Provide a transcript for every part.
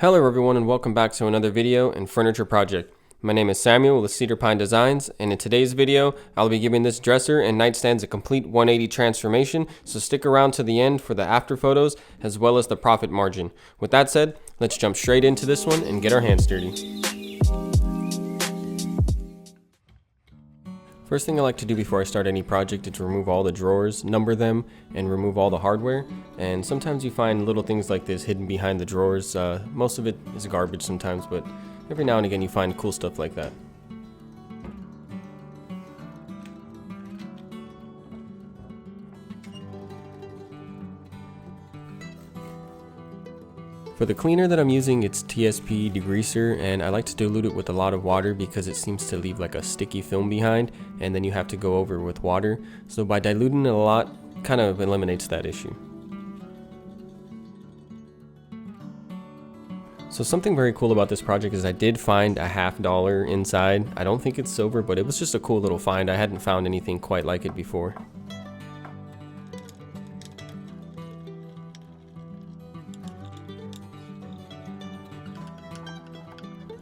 Hello everyone and welcome back to another video and furniture project. My name is Samuel with Cedar Pine Designs, and in today's video I'll be giving this dresser and nightstands a complete 180 transformation, so stick around to the end for the after photos as well as the profit margin. With that said, let's jump straight into this one and get our hands dirty. First thing I like to do before I start any project is remove all the drawers, number them, and remove all the hardware. And sometimes you find little things like this hidden behind the drawers. Most of it is garbage sometimes, but every now and again you find cool stuff like that. For the cleaner that I'm using, it's TSP degreaser, and I like to dilute it with a lot of water because it seems to leave like a sticky film behind, and then you have to go over with water. So by diluting it a lot, kind of eliminates that issue. So something very cool about this project is I did find a $50 inside. I don't think it's silver, but it was just a cool little find. I hadn't found anything quite like it before.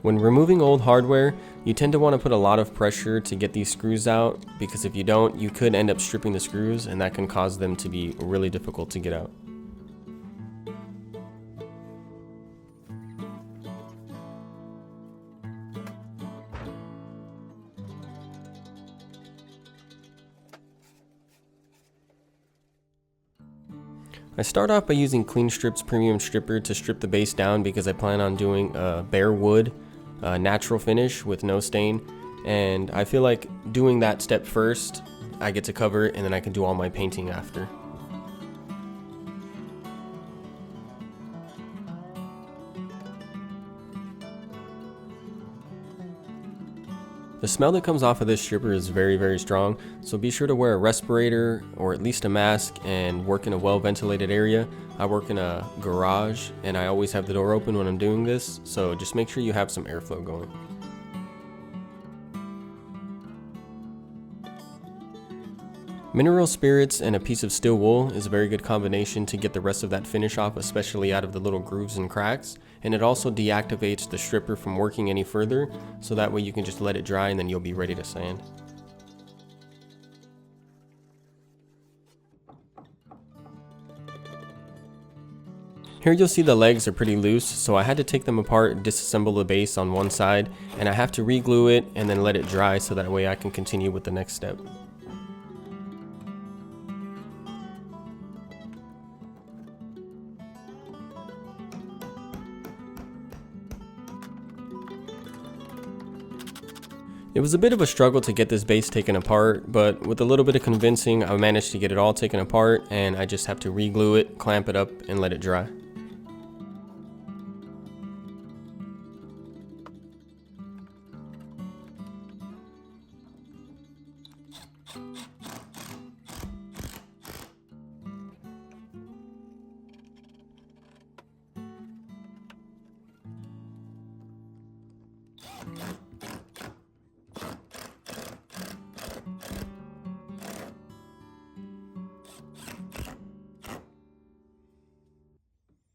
When removing old hardware, you tend to want to put a lot of pressure to get these screws out, because if you don't, you could end up stripping the screws and that can cause them to be really difficult to get out. I start off by using Clean Strip's Premium Stripper to strip the base down because I plan on doing a bare wood natural finish with no stain, and I feel like doing that step first, I get to cover it and then I can do all my painting after. The smell that comes off of this stripper is very strong, so be sure to wear a respirator or at least a mask and work in a well ventilated area. I work in a garage and I always have the door open when I'm doing this, so just make sure you have some airflow going. Mineral spirits and a piece of steel wool is a very good combination to get the rest of that finish off, especially out of the little grooves and cracks, and it also deactivates the stripper from working any further, so that way you can just let it dry and then you'll be ready to sand. Here you'll see the legs are pretty loose, so I had to take them apart and disassemble the base on one side, and I have to re-glue it and then let it dry so that way I can continue with the next step. It was a bit of a struggle to get this base taken apart, but with a little bit of convincing, I managed to get it all taken apart, and I just have to re-glue it, clamp it up, and let it dry.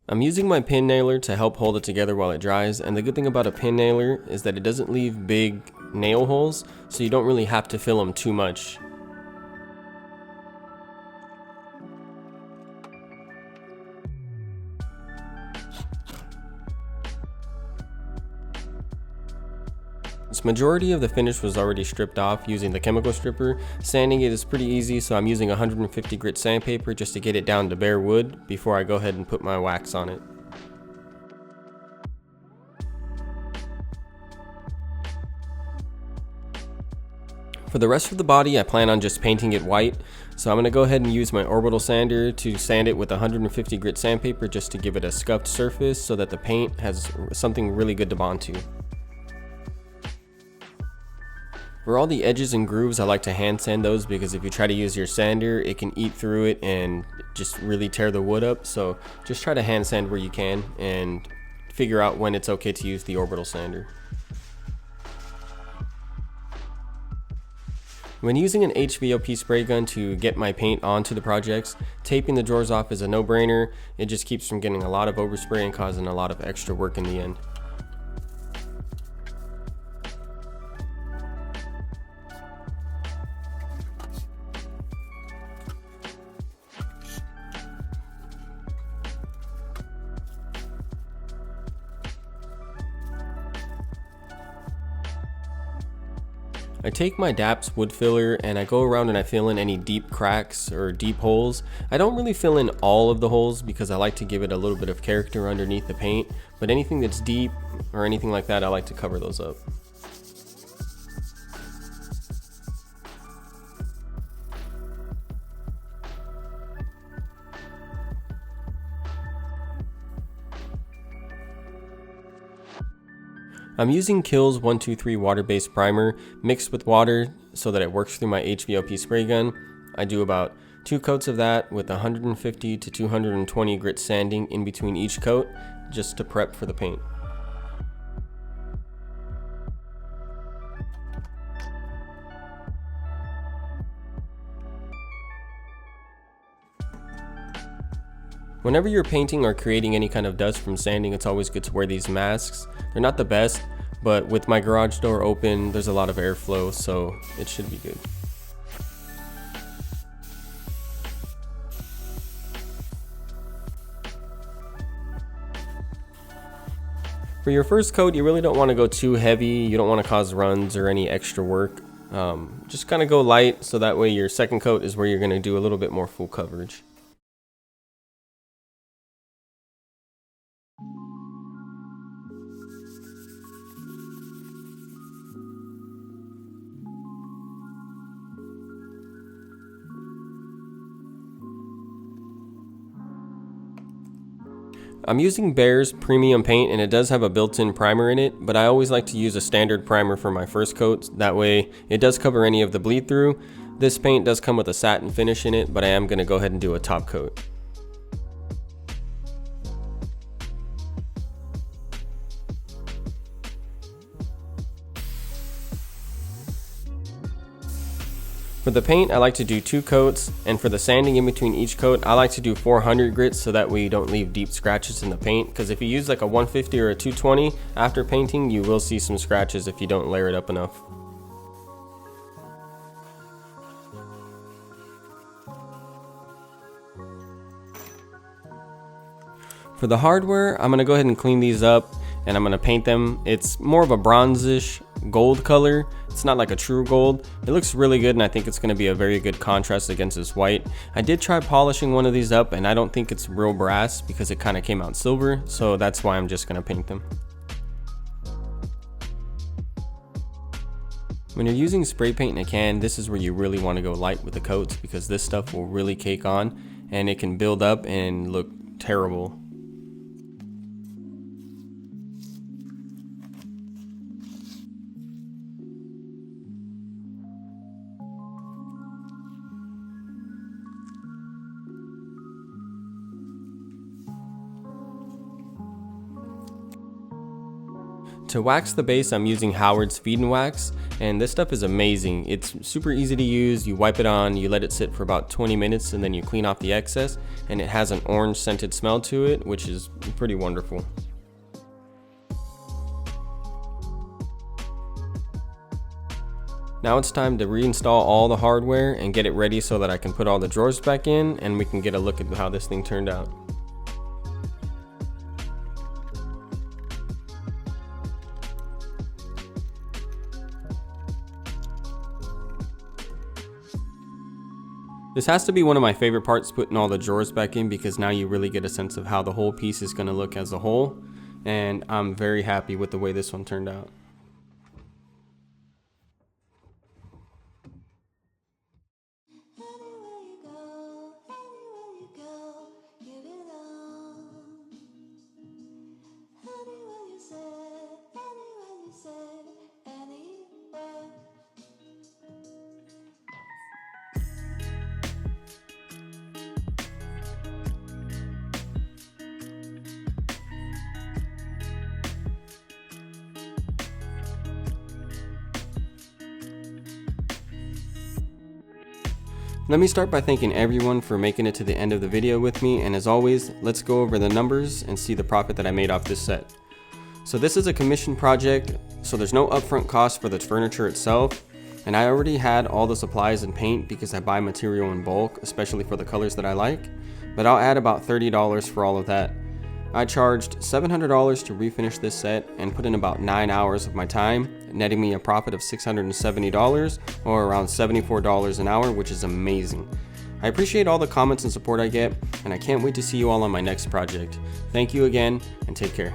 I'm using my pin nailer to help hold it together while it dries, and the good thing about a pin nailer is that it doesn't leave big nail holes, so you don't really have to fill them too much. This majority of the finish was already stripped off using the chemical stripper. Sanding it is pretty easy, so I'm using 150 grit sandpaper just to get it down to bare wood before I go ahead and put my wax on it. For the rest of the body, I plan on just painting it white, so I'm going to go ahead and use my orbital sander to sand it with 150 grit sandpaper just to give it a scuffed surface so that the paint has something really good to bond to. For all the edges and grooves, I like to hand sand those because if you try to use your sander, it can eat through it and just really tear the wood up. So just try to hand sand where you can and figure out when it's okay to use the orbital sander. When using an HVOP spray gun to get my paint onto the projects, taping the drawers off is a no-brainer. It just keeps from getting a lot of overspray and causing a lot of extra work in the end. I take my DAPS wood filler and I go around and I fill in any deep cracks or deep holes. I don't really fill in all of the holes because I like to give it a little bit of character underneath the paint, but anything that's deep or anything like that, I like to cover those up. I'm using Kills 123 water-based primer mixed with water so that it works through my HVOP spray gun. I do about 2 coats of that with 150 to 220 grit sanding in between each coat just to prep for the paint. Whenever you're painting or creating any kind of dust from sanding, it's always good to wear these masks. They're not the best, but with my garage door open, there's a lot of airflow, so it should be good. For your first coat, you really don't want to go too heavy. You don't want to cause runs or any extra work. Just kind of go light, so that way your second coat is where you're going to do a little bit more full coverage. I'm using Behr's premium paint and it does have a built-in primer in it, but I always like to use a standard primer for my first coat. That way it does cover any of the bleed through. This paint does come with a satin finish in it, but I am going to go ahead and do a top coat. For the paint, I like to do 2 coats, and for the sanding in between each coat, I like to do 400 grits so that way you don't leave deep scratches in the paint, because if you use like a 150 or a 220 after painting, you will see some scratches if you don't layer it up enough. For the hardware, I'm going to go ahead and clean these up and I'm going to paint them. It's more of a bronzish gold color. It's not like a true gold. It looks really good and I think it's going to be a very good contrast against this white. I did try polishing one of these up and I don't think it's real brass because it kind of came out silver, so that's why I'm just going to paint them. When you're using spray paint in a can, this is where you really want to go light with the coats because this stuff will really cake on and it can build up and look terrible. To wax the base, I'm using Howard's Feed and Wax, and this stuff is amazing. It's super easy to use. You wipe it on, you let it sit for about 20 minutes, and then you clean off the excess, and it has an orange scented smell to it, which is pretty wonderful. Now it's time to reinstall all the hardware and get it ready so that I can put all the drawers back in, and we can get a look at how this thing turned out. This has to be one of my favorite parts, putting all the drawers back in, because now you really get a sense of how the whole piece is going to look as a whole, and I'm very happy with the way this one turned out. Let me start by thanking everyone for making it to the end of the video with me, and as always, let's go over the numbers and see the profit that I made off this set. So this is a commission project, so there's no upfront cost for the furniture itself, and I already had all the supplies and paint because I buy material in bulk, especially for the colors that I like, but I'll add about $30 for all of that. I charged $700 to refinish this set and put in about 9 hours of my time, netting me a profit of $670 or around $74 an hour, which is amazing. I appreciate all the comments and support I get, and I can't wait to see you all on my next project. Thank you again, and take care.